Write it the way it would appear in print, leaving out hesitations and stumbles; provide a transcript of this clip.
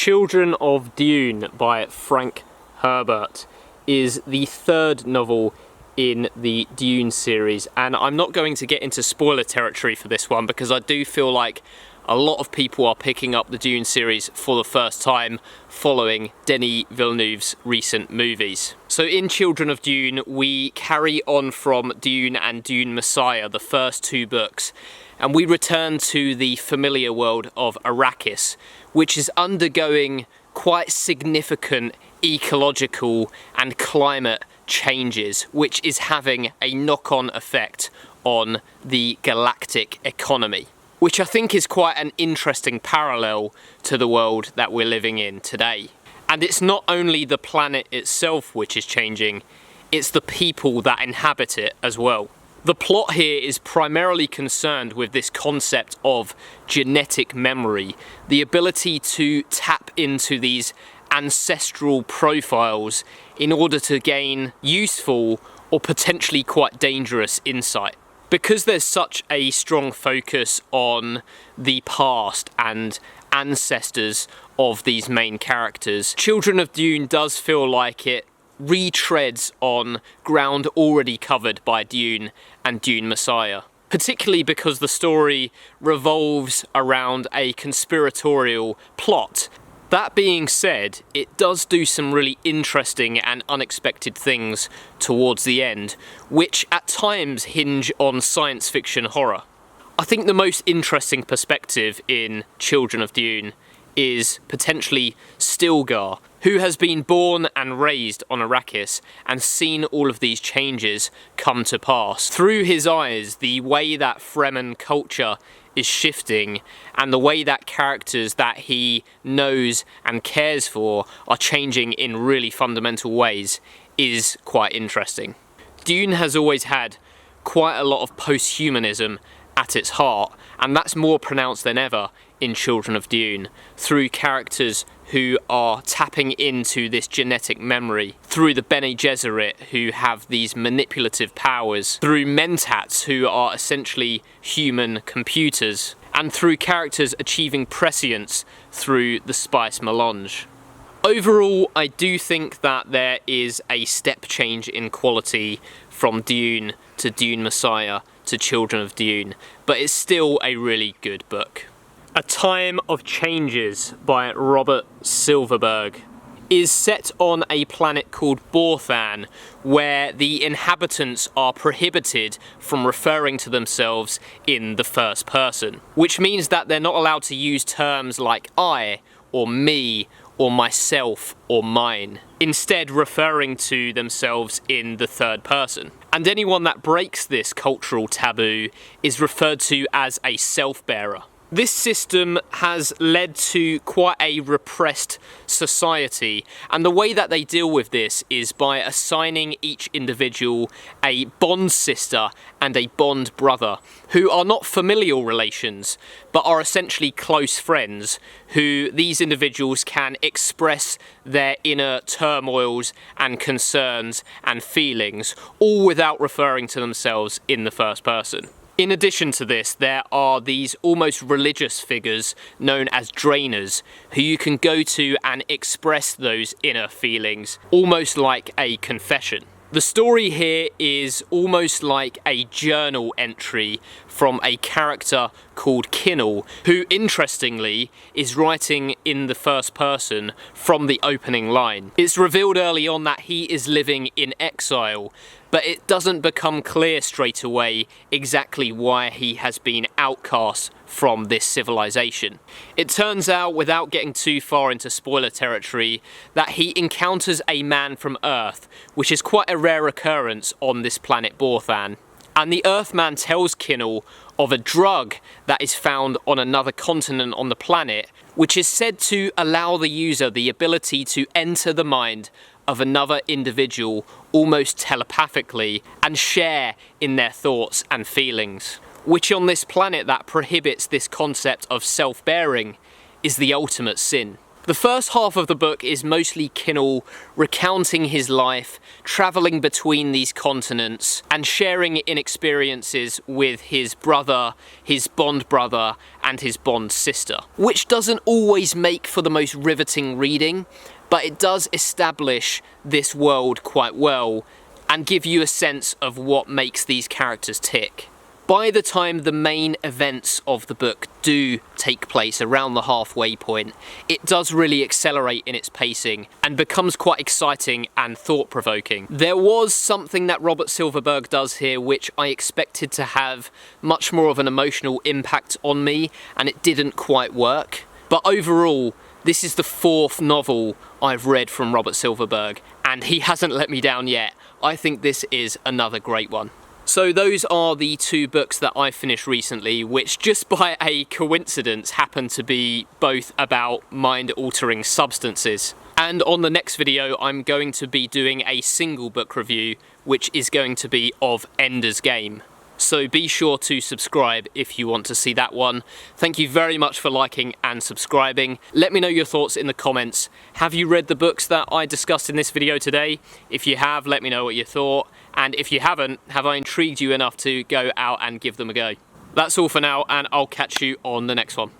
Children of Dune by Frank Herbert is the third novel in the Dune series, and I'm not going to get into spoiler territory for this one because I do feel like a lot of people are picking up the Dune series for the first time following Denis Villeneuve's recent movies. So in Children of Dune, we carry on from Dune and Dune Messiah, the first two books, and we return to the familiar world of Arrakis, which is undergoing quite significant ecological and climate changes, which is having a knock-on effect on the galactic economy, which I think is quite an interesting parallel to the world that we're living in today. And it's not only the planet itself which is changing, it's the people that inhabit it as well. The plot here is primarily concerned with this concept of genetic memory, the ability to tap into these ancestral profiles in order to gain useful or potentially quite dangerous insight. Because there's such a strong focus on the past and ancestors of these main characters, Children of Dune does feel like it retreads on ground already covered by Dune and Dune Messiah, particularly because the story revolves around a conspiratorial plot. That being said, it does do some really interesting and unexpected things towards the end, which at times hinge on science fiction horror. I think the most interesting perspective in Children of Dune is potentially Stilgar, who has been born and raised on Arrakis and seen all of these changes come to pass. Through his eyes, the way that Fremen culture is shifting and the way that characters that he knows and cares for are changing in really fundamental ways is quite interesting. Dune has always had quite a lot of post-humanism at its heart, and that's more pronounced than ever in Children of Dune, through characters who are tapping into this genetic memory, through the Bene Gesserit who have these manipulative powers, through Mentats who are essentially human computers, and through characters achieving prescience through the spice melange. Overall, I do think that there is a step change in quality from Dune to Dune Messiah to Children of Dune, but it's still a really good book. A Time of Changes by Robert Silverberg is set on a planet called Borthan, where the inhabitants are prohibited from referring to themselves in the first person, which means that they're not allowed to use terms like I, or me, or myself, or mine, instead referring to themselves in the third person. And anyone that breaks this cultural taboo is referred to as a self-bearer. This system has led to quite a repressed society, and the way that they deal with this is by assigning each individual a bond sister and a bond brother, who are not familial relations, but are essentially close friends, who these individuals can express their inner turmoils and concerns and feelings, all without referring to themselves in the first person. In addition to this, there are these almost religious figures known as drainers, who you can go to and express those inner feelings, almost like a confession. The story here is almost like a journal entry from a character called Kinnell, who interestingly is writing in the first person from the opening line. It's revealed early on that he is living in exile, but it doesn't become clear straight away exactly why he has been outcast from this civilization. It turns out, without getting too far into spoiler territory, that he encounters a man from Earth, which is quite a rare occurrence on this planet Borthan. And the Earthman tells Kinnell of a drug that is found on another continent on the planet, which is said to allow the user the ability to enter the mind of another individual almost telepathically and share in their thoughts and feelings, which on this planet that prohibits this concept of self-bearing is the ultimate sin. The first half of the book is mostly Kinnell recounting his life, travelling between these continents, and sharing in experiences with his brother, his Bond brother, and his Bond sister. Which doesn't always make for the most riveting reading, but it does establish this world quite well, and give you a sense of what makes these characters tick. By the time the main events of the book do take place around the halfway point, it does really accelerate in its pacing and becomes quite exciting and thought-provoking. There was something that Robert Silverberg does here which I expected to have much more of an emotional impact on me, and it didn't quite work. But overall, this is the 4th novel I've read from Robert Silverberg, and he hasn't let me down yet. I think this is another great one. So those are the 2 books that I finished recently, which just by a coincidence happen to be both about mind-altering substances. And on the next video, I'm going to be doing a single book review, which is going to be of Ender's Game. So be sure to subscribe if you want to see that one. Thank you very much for liking and subscribing. Let me know your thoughts in the comments. Have you read the books that I discussed in this video today? If you have, let me know what you thought. And if you haven't, have I intrigued you enough to go out and give them a go? That's all for now, and I'll catch you on the next one.